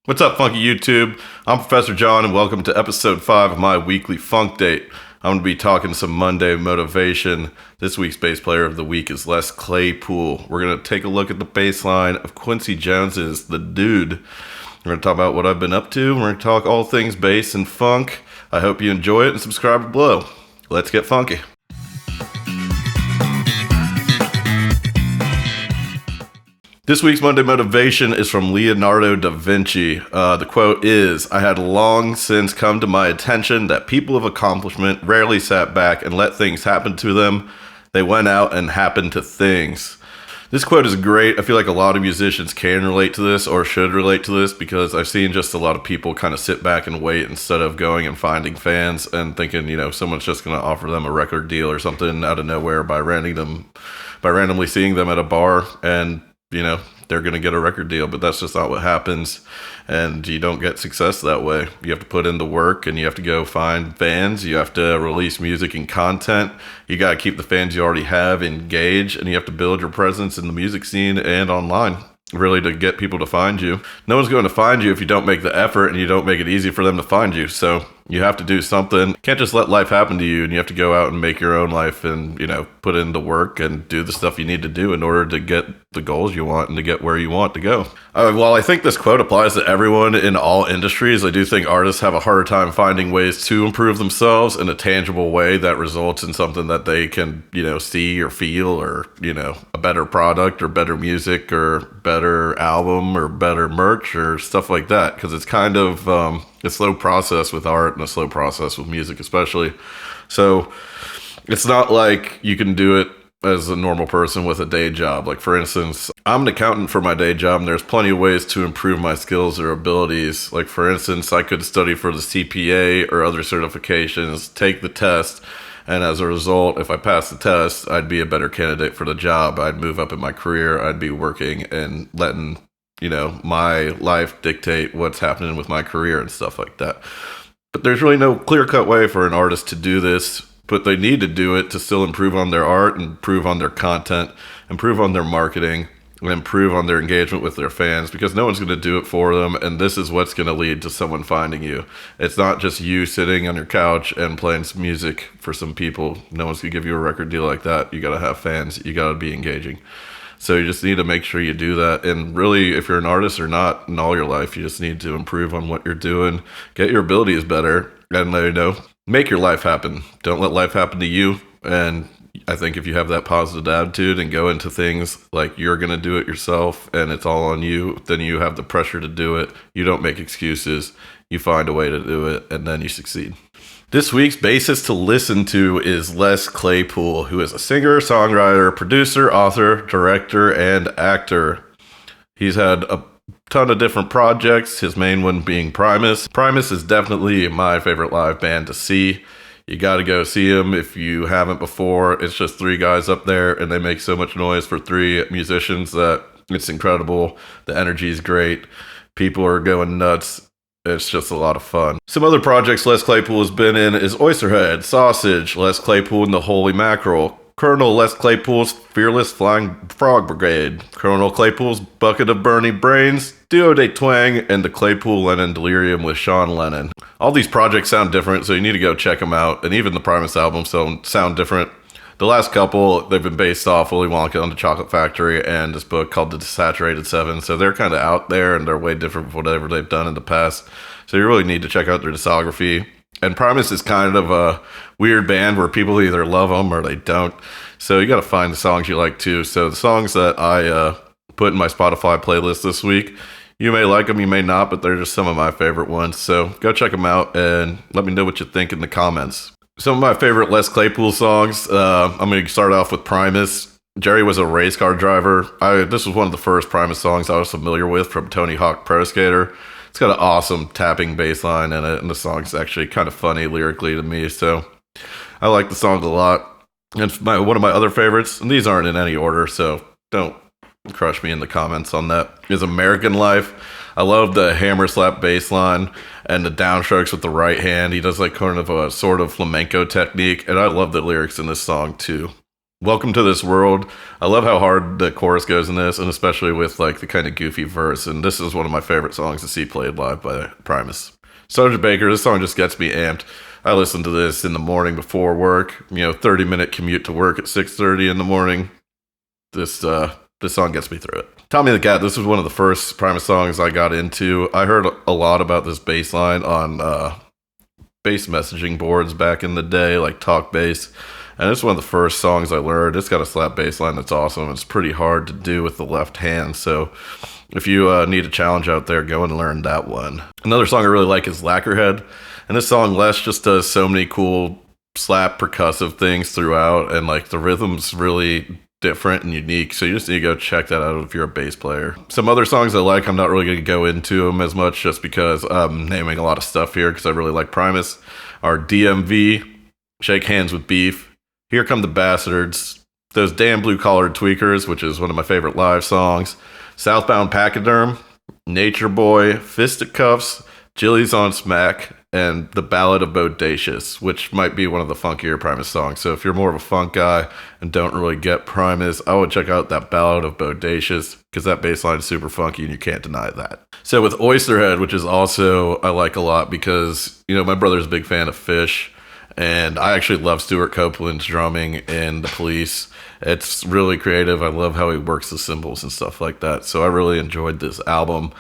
What's up, funky YouTube? I'm Professor John, and welcome to episode 5 of my weekly Funk Date. I'm going to be talking some Monday motivation. This week's bass player of the week is Les Claypool. We're going to take a look at the bass line of Quincy Jones's The Dude. We're going to talk about what I've been up to. We're going to talk all things bass and funk. I hope you enjoy it and subscribe below. Let's get funky. This week's Monday motivation is from Leonardo da Vinci. The quote is, "I had long since come to my attention that people of accomplishment rarely sat back and let things happen to them. They went out and happened to things." This quote is great. I feel like a lot of musicians can relate to this or should relate to this because I've seen just a lot of people kind of sit back and wait instead of going and finding fans and thinking, someone's just going to offer them a record deal or something out of nowhere by randomly seeing them at a bar and they're going to get a record deal, but that's just not what happens. And you don't get success that way. You have to put in the work and you have to go find fans. You have to release music and content. You got to keep the fans you already have engaged, and you have to build your presence in the music scene and online, really, to get people to find you. No one's going to find you if you don't make the effort and you don't make it easy for them to find you. So you have to do something. You can't just let life happen to you, and you have to go out and make your own life and, put in the work and do the stuff you need to do in order to get the goals you want and to get where you want to go. While I think this quote applies to everyone in all industries, I do think artists have a harder time finding ways to improve themselves in a tangible way that results in something that they can, see or feel, or, a better product or better music or better album or better merch or stuff like that. Because it's kind of a slow process with art and a slow process with music especially. So it's not like you can do it as a normal person with a day job. Like, for instance, I'm an accountant for my day job, and there's plenty of ways to improve my skills or abilities. Like, for instance, I could study for the CPA or other certifications, take the test, and as a result, if I passed the test, I'd be a better candidate for the job. I'd move up in my career. I'd be working and letting, my life dictate what's happening with my career and stuff like that. But there's really no clear-cut way for an artist to do this, but they need to do it to still improve on their art, improve on their content, improve on their marketing, and improve on their engagement with their fans, because no one's going to do it for them, and this is what's going to lead to someone finding you. It's not just you sitting on your couch and playing some music for some people. No one's going to give you a record deal like that. You got to have fans. You got to be engaging. So you just need to make sure you do that. And really, if you're an artist or not in all your life, you just need to improve on what you're doing, get your abilities better, and make your life happen. Don't let life happen to you. And I think if you have that positive attitude and go into things like you're going to do it yourself and it's all on you, then you have the pressure to do it. You don't make excuses. You find a way to do it, and then you succeed. This week's bassist to listen to is Les Claypool, who is a singer, songwriter, producer, author, director, and actor. He's had a ton of different projects, his main one being Primus. Primus is definitely my favorite live band to see. You got to go see them if you haven't before. It's just three guys up there, and they make so much noise for three musicians that it's incredible. The energy is great. People are going nuts. It's just a lot of fun. Some other projects Les Claypool has been in is Oysterhead, Sausage, Les Claypool and the Holy Mackerel, Colonel Les Claypool's Fearless Flying Frog Brigade, Colonel Claypool's Bucket of Burning Brains, Duo de Twang, and the Claypool-Lennon Delirium with Sean Lennon. All these projects sound different, so you need to go check them out, and even the Primus albums sound different. The last couple, they've been based off Willy Wonka and the Chocolate Factory and this book called The Desaturated Seven, so they're kind of out there, and they're way different from whatever they've done in the past. So you really need to check out their discography. And Primus is kind of a weird band where people either love them or they don't. So you got to find the songs you like too. So the songs that I put in my Spotify playlist this week, you may like them, you may not, but they're just some of my favorite ones. So go check them out and let me know what you think in the comments. Some of my favorite Les Claypool songs, I'm going to start off with Primus. Jerry was a race car driver. This was one of the first Primus songs I was familiar with from Tony Hawk Pro Skater. It's got an awesome tapping bass line in it, and the song's actually kind of funny lyrically to me, so I like the song a lot. And one of my other favorites, and these aren't in any order, so don't crush me in the comments on that, is American Life. I love the hammer slap bass line and the downstrokes with the right hand. He does like kind of a sort of flamenco technique, and I love the lyrics in this song too. Welcome to this world. I love how hard the chorus goes in this, and especially with like the kind of goofy verse. And this is one of my favorite songs to see played live by Primus. Sgt. Baker, this song just gets me amped. I listen to this in the morning before work. 30-minute commute to work at 6:30 in the morning. This song gets me through it. Tommy the Cat, this was one of the first Primus songs I got into. I heard a lot about this bass line on bass messaging boards back in the day, like Talk Bass. And it's one of the first songs I learned. It's got a slap bass line that's awesome. It's pretty hard to do with the left hand. So if you need a challenge out there, go and learn that one. Another song I really like is Lacquerhead. And this song, Les just does so many cool slap percussive things throughout. And like the rhythm's really different and unique. So you just need to go check that out if you're a bass player. Some other songs I like, I'm not really going to go into them as much just because I'm naming a lot of stuff here because I really like Primus, are DMV, Shake Hands with Beef, Here Come the Bastards, Those Damn Blue Collared Tweakers, which is one of my favorite live songs, Southbound Pachyderm, Nature Boy, Fisticuffs, Jilly's on Smack, and The Ballad of Bodacious, which might be one of the funkier Primus songs. So if you're more of a funk guy and don't really get Primus, I would check out that Ballad of Bodacious because that bass line is super funky and you can't deny that. So with Oysterhead, which is also I like a lot because, my brother's a big fan of Fish, and I actually love Stuart Copeland's drumming in The Police. It's really creative. I love how he works the cymbals and stuff like that. So I really enjoyed this album.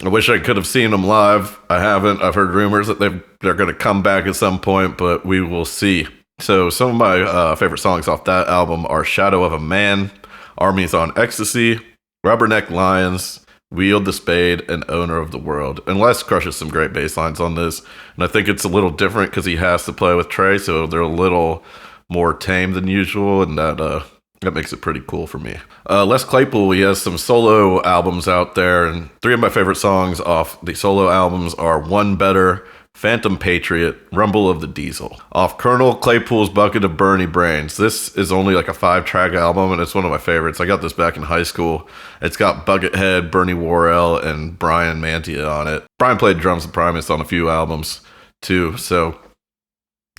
I wish I could have seen them live. I haven't. I've heard rumors that they're going to come back at some point, but we will see. So some of my favorite songs off that album are Shadow of a Man, Armies on Ecstasy, Rubberneck Lions, Wield the Spade, and Owner of the World. And Les crushes some great bass lines on this. And I think it's a little different because he has to play with Trey, so they're a little more tame than usual, and that makes it pretty cool for me. Les Claypool, he has some solo albums out there, and three of my favorite songs off the solo albums are One Better, Phantom Patriot, Rumble of the Diesel. Off Colonel Claypool's Bucket of Bernie Brains. This is only like a 5-track album, and it's one of my favorites. I got this back in high school. It's got Buckethead, Bernie Worrell, and Brian Mantia on it. Brian played drums with Primus on a few albums too, so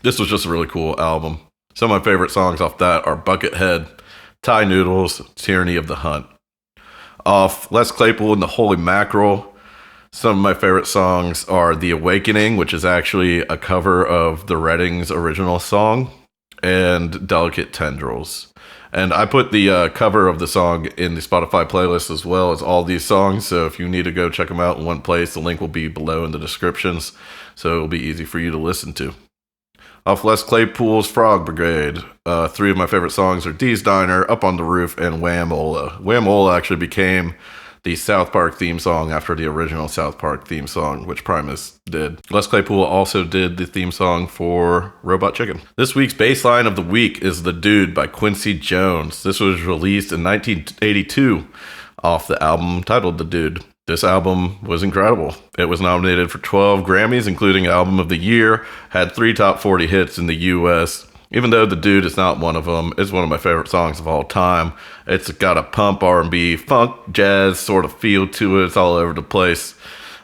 this was just a really cool album. Some of my favorite songs off that are Buckethead, Thai Noodles, Tyranny of the Hunt. Off Les Claypool and the Holy Mackerel, some of my favorite songs are The Awakening, which is actually a cover of the Reddings' original song, and Delicate Tendrils. And I put the cover of the song in the Spotify playlist as well as all these songs, so if you need to go check them out in one place, the link will be below in the descriptions, so it'll be easy for you to listen to. Off Les Claypool's Frog Brigade, three of my favorite songs are Dee's Diner, Up on the Roof, and Wham-Ola. Wham-Ola actually became the South Park theme song after the original South Park theme song, which Primus did. Les Claypool also did the theme song for Robot Chicken. This week's bass line of the week is The Dude by Quincy Jones. This was released in 1982 off the album titled The Dude. This album was incredible. It was nominated for 12 Grammys, including Album of the Year, had 3 top 40 hits in the US. Even though The Dude is not one of them, it's one of my favorite songs of all time. It's got a pump, R&B, funk, jazz sort of feel to it. It's all over the place.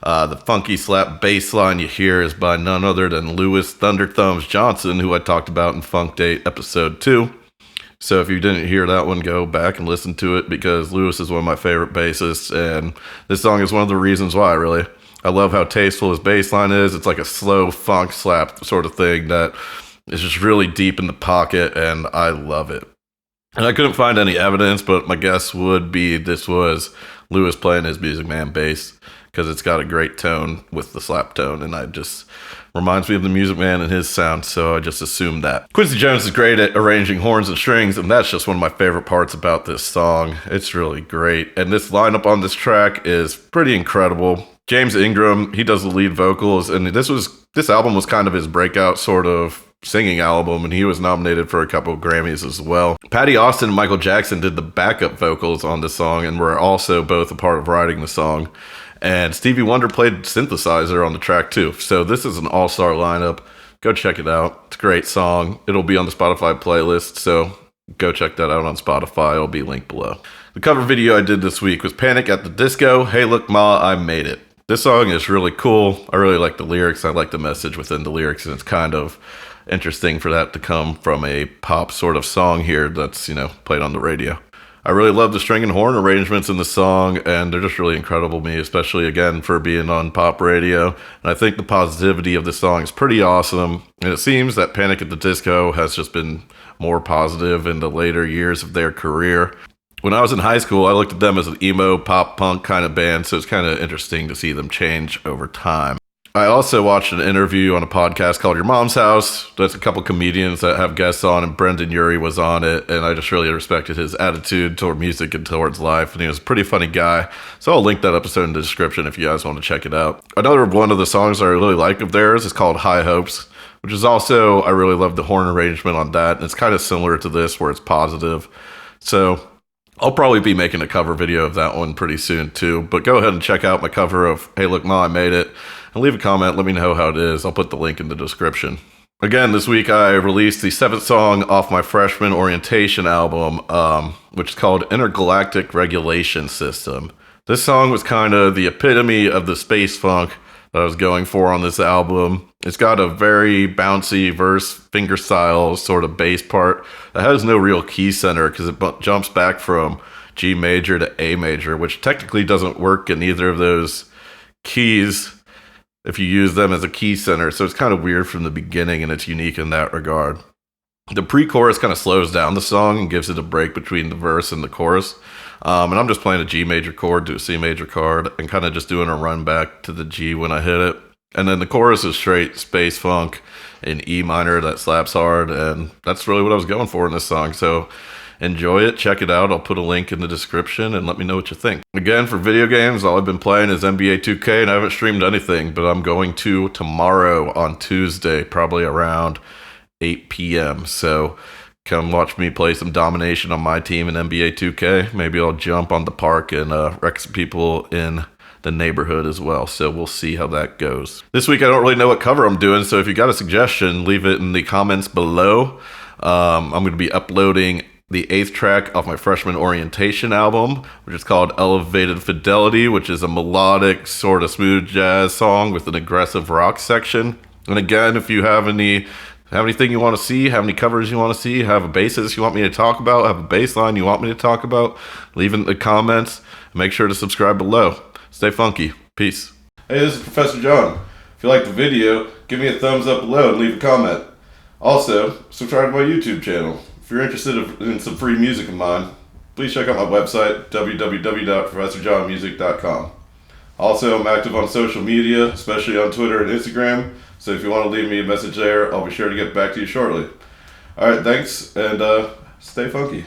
The funky slap bass line you hear is by none other than Louis Thunder Thumbs Johnson, who I talked about in FunkDate episode 2. So if you didn't hear that one, go back and listen to it because Louis is one of my favorite bassists, and this song is one of the reasons why, really. I love how tasteful his bass line is. It's like a slow funk slap sort of thing that is just really deep in the pocket, and I love it. And I couldn't find any evidence, but my guess would be this was Louis playing his Music Man bass because it's got a great tone with the slap tone, and I just reminds me of the Music Man and his sound, so I just assumed that. Quincy Jones is great at arranging horns and strings, and that's just one of my favorite parts about this song. It's really great, and this lineup on this track is pretty incredible. James Ingram, he does the lead vocals, and this album was kind of his breakout sort of singing album, and he was nominated for a couple of Grammys as well. Patty Austin and Michael Jackson did the backup vocals on this song and were also both a part of writing the song. And Stevie Wonder played synthesizer on the track too. So this is an all-star lineup. Go check it out. It's a great song. It'll be on the Spotify playlist, so go check that out on Spotify. It'll be linked below. The cover video I did this week was Panic at the Disco, Hey Look Ma, I Made It. This song is really cool. I really like the lyrics. I like the message within the lyrics, and it's kind of interesting for that to come from a pop sort of song here that's, played on the radio. I really love the string and horn arrangements in the song, and they're just really incredible to me, especially, again, for being on pop radio. And I think the positivity of the song is pretty awesome, and it seems that Panic at the Disco has just been more positive in the later years of their career. When I was in high school, I looked at them as an emo, pop punk kind of band, so it's kind of interesting to see them change over time. I also watched an interview on a podcast called Your Mom's House. There's a couple comedians that have guests on, and Brendan Urie was on it, and I just really respected his attitude toward music and towards life, and he was a pretty funny guy. So I'll link that episode in the description if you guys want to check it out. Another one of the songs I really like of theirs is called High Hopes, which is also, I really love the horn arrangement on that, and it's kind of similar to this where it's positive. So I'll probably be making a cover video of that one pretty soon too, but go ahead and check out my cover of Hey Look Ma, I Made It, and leave a comment, let me know how it is. I'll put the link in the description. Again, this week I released the 7th song off my freshman orientation album, which is called Intergalactic Regulation System. This song was kind of the epitome of the space funk that I was going for on this album. It's got a very bouncy verse fingerstyle sort of bass part that has no real key center because it jumps back from G major to A major, which technically doesn't work in either of those keys if you use them as a key center. So it's kind of weird from the beginning, and it's unique in that regard. The pre-chorus kind of slows down the song and gives it a break between the verse and the chorus. And I'm just playing a G major chord to a C major chord and kind of just doing a run back to the G when I hit it. And then the chorus is straight space funk in E minor that slaps hard, and that's really what I was going for in this song. So enjoy it, check it out. I'll put a link in the description and let me know what you think. Again, for video games, all I've been playing is NBA 2K, and I haven't streamed anything, but I'm going to tomorrow on Tuesday, probably around 8 p.m. So come watch me play some domination on my team in NBA 2K. Maybe I'll jump on the park and wreck some people in the neighborhood as well. So we'll see how that goes. This week I don't really know what cover I'm doing, so if you got a suggestion, leave it in the comments below. I'm going to be uploading the 8th track off my freshman orientation album, which is called Elevated Fidelity, which is a melodic sort of smooth jazz song with an aggressive rock section. And again, if you have anything you want to see, have any covers you want to see, have a bassist you want me to talk about, have a bass line you want me to talk about, leave it in the comments. Make sure to subscribe below. Stay funky. Peace. Hey, this is Professor John. If you liked the video, give me a thumbs up below and leave a comment. Also, subscribe to my YouTube channel. If you're interested in some free music of mine, please check out my website, www.professorjohnmusic.com. Also, I'm active on social media, especially on Twitter and Instagram, so if you want to leave me a message there, I'll be sure to get back to you shortly. Alright, thanks, and stay funky.